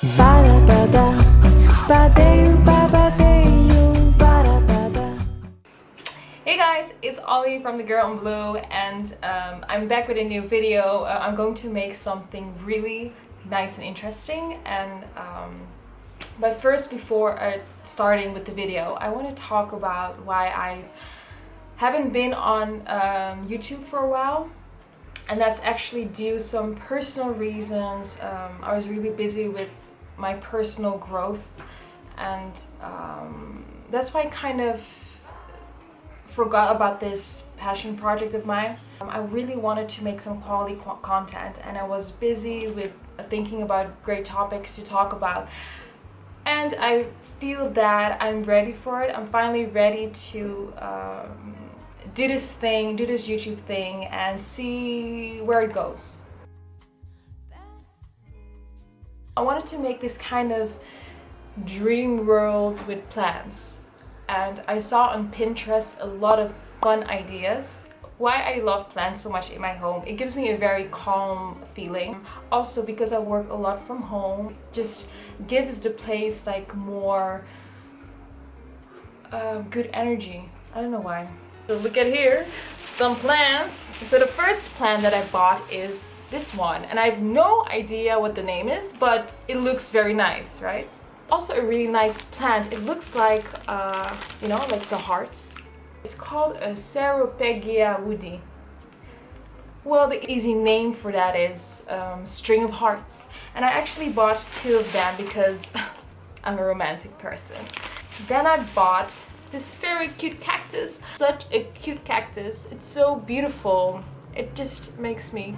Hey guys, it's Ollie from The Girl in Blue, and I'm back with a new video. I'm going to make something really nice and interesting, and but first, before starting with the video, I want to talk about why I haven't been on YouTube for a while. And that's actually due to some personal reasons. I was really busy with my personal growth, and that's why I kind of forgot about this passion project of mine. I really wanted to make some quality content, and I was busy with thinking about great topics to talk about. And I feel that I'm ready for it. I'm finally ready to do this YouTube thing, and see where it goes. I wanted to make this kind of dream world with plants, and I saw on Pinterest a lot of fun ideas. Why I love plants so much in my home, it gives me a very calm feeling. Also because I work a lot from home, just gives the place like more good energy. I don't know why. So look at here, some plants. So the first plant that I bought is this one, and I have no idea what the name is, but it looks very nice, right? Also a really nice plant. It looks like, you know, like the hearts. It's called a Ceropegia Woodii. Well, the easy name for that is string of hearts. And I actually bought 2 of them because I'm a romantic person. Then I bought this very cute cactus. Such a cute cactus. It's so beautiful. It just makes me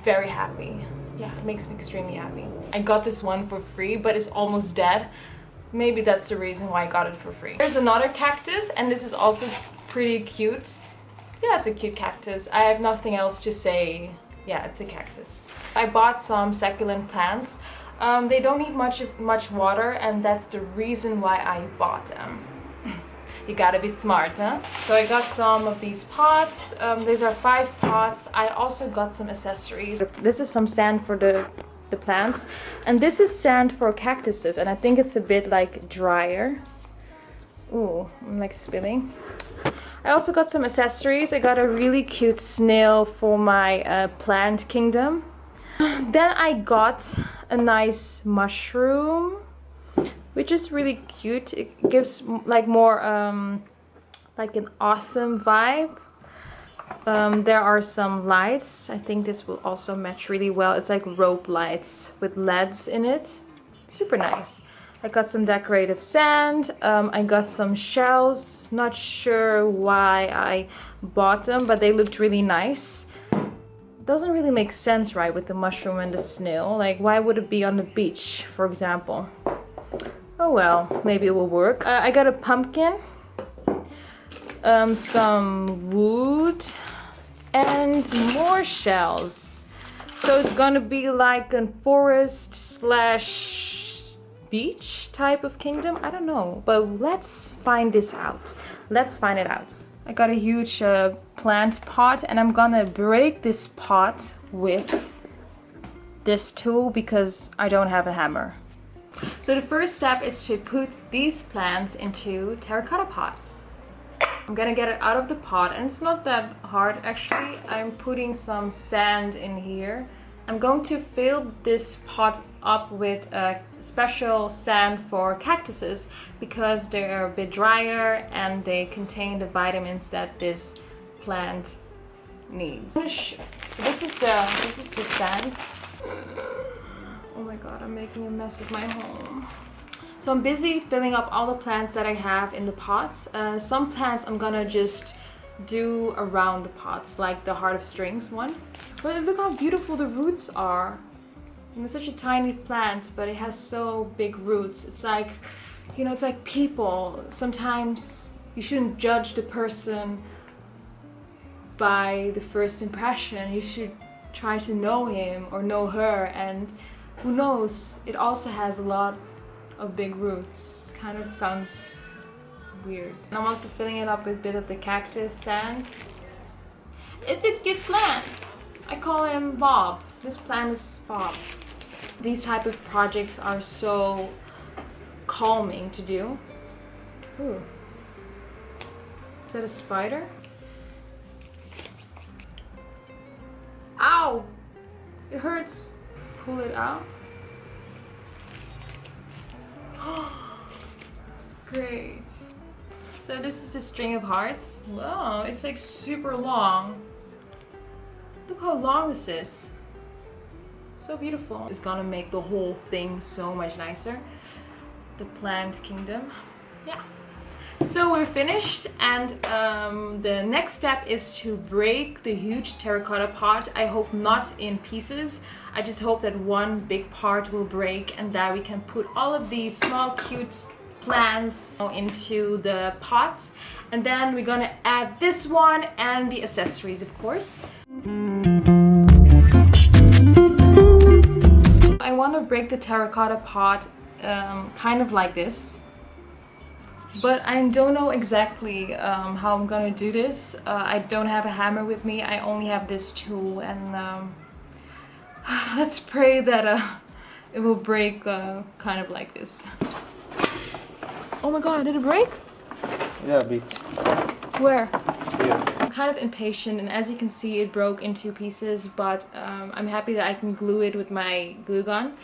very happy. Yeah, it makes me extremely happy. I got this one for free, but it's almost dead. Maybe that's the reason why I got it for free. There's another cactus, and this is also pretty cute. Yeah, it's a cute cactus. I have nothing else to say. Yeah, it's a cactus. I bought some succulent plants. They don't need much water, and that's the reason why I bought them. You gotta be smart, huh? So I got some of these pots. These are 5 pots. I also got some accessories. This is some sand for the plants, and this is sand for cactuses, and I think it's a bit like drier. Ooh, I'm like spilling. I also got some accessories. I got a really cute snail for my plant kingdom. Then I got a nice mushroom, which is really cute. It gives like more like an autumn vibe. There are some lights. I think this will also match really well. It's like rope lights with LEDs in it. Super nice. I got some decorative sand. I got some shells. Not sure why I bought them, but they looked really nice. Doesn't really make sense, right, with the mushroom and the snail. Like, why would it be on the beach, for example? Oh well, maybe it will work. I got a pumpkin, some wood, and more shells. So it's gonna be like a forest / beach type of kingdom. I don't know, but let's find this out. Let's find it out. I got a huge plant pot, and I'm gonna break this pot with this tool because I don't have a hammer. So the first step is to put these plants into terracotta pots. I'm gonna get it out of the pot, and it's not that hard actually. I'm putting some sand in here. I'm going to fill this pot up with a special sand for cactuses because they are a bit drier and they contain the vitamins that this plant needs. This is the sand. Oh my god, I'm making a mess of my home. So I'm busy filling up all the plants that I have in the pots. Some plants I'm gonna just do around the pots, like the Heart of Strings one. But look how beautiful the roots are. It's such a tiny plant, but it has so big roots. It's like, you know, it's like people. Sometimes you shouldn't judge the person by the first impression. You should try to know him or know her, and who knows, it also has a lot of big roots. Kind of sounds weird. And I'm also filling it up with a bit of the cactus sand. It's a cute plant. I call him Bob. This plant is Bob. These type of projects are so calming to do. Ooh. Is that a spider? Ow! It hurts. Pull it out. Great. So this is the string of hearts. Wow, it's like super long. Look how long this is. So beautiful. It's gonna make the whole thing so much nicer. The plant kingdom. Yeah. So we're finished, and the next step is to break the huge terracotta pot. I hope not in pieces. I just hope that one big part will break and that we can put all of these small cute plants into the pot. And then we're gonna add this one and the accessories, of course. I want to break the terracotta pot kind of like this. But I don't know exactly how I'm gonna do this. I don't have a hammer with me. I only have this tool, and let's pray that it will break kind of like this. Oh my god, did it break? Yeah, a bit. Where? Here. I'm kind of impatient, and as you can see it broke in 2 pieces, but I'm happy that I can glue it with my glue gun.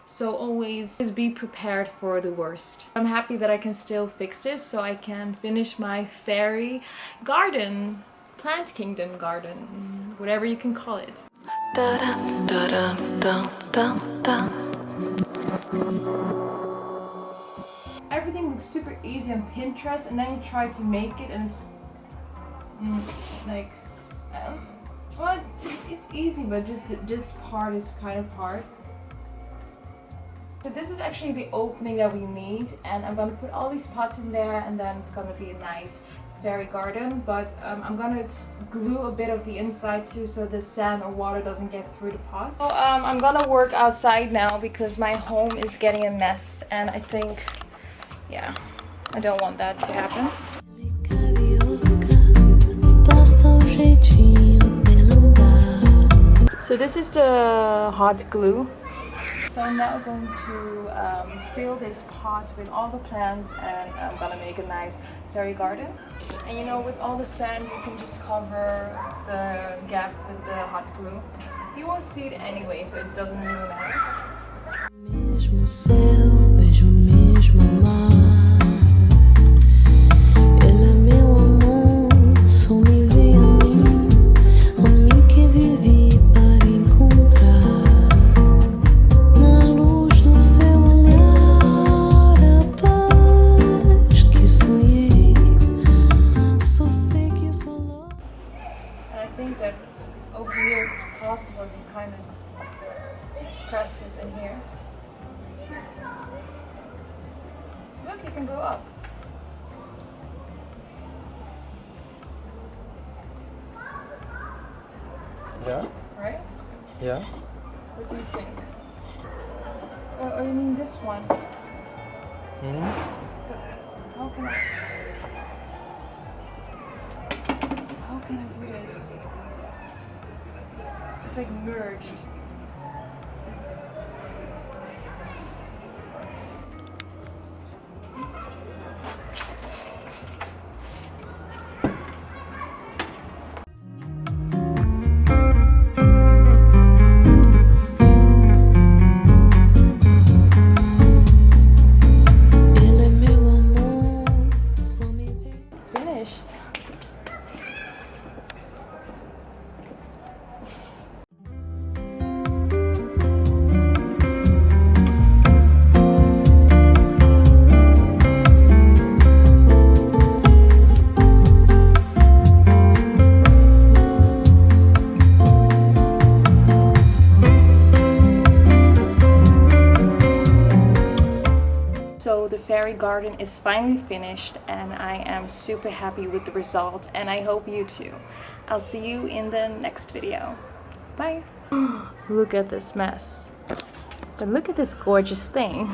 So always be prepared for the worst. I'm happy that I can still fix this so I can finish my fairy garden, plant kingdom garden, whatever you can call it. Everything looks super easy on Pinterest, and then you try to make it and it's like, well, it's easy, but just this part is kind of hard. So this is actually the opening that we need, and I'm gonna put all these pots in there, and then it's gonna be a nice fairy garden. But I'm gonna glue a bit of the inside too, so the sand or water doesn't get through the pot. So I'm gonna work outside now because my home is getting a mess, and I think, yeah, I don't want that to happen. So this is the hot glue. So I'm now going to fill this pot with all the plants, and I'm gonna make a nice fairy garden. And you know, with all the sand, you can just cover the gap with the hot glue. You won't see it anyway, so it doesn't really matter. Possible if you kind of press this in here. Look, you can go up. Yeah? Right? Yeah. What do you think? Oh, you mean this one? Mm-hmm. How can I do this? It's like merged. It's finished. So the fairy garden is finally finished, and I am super happy with the result, and I hope you too. I'll see you in the next video. Bye! Look at this mess. But look at this gorgeous thing.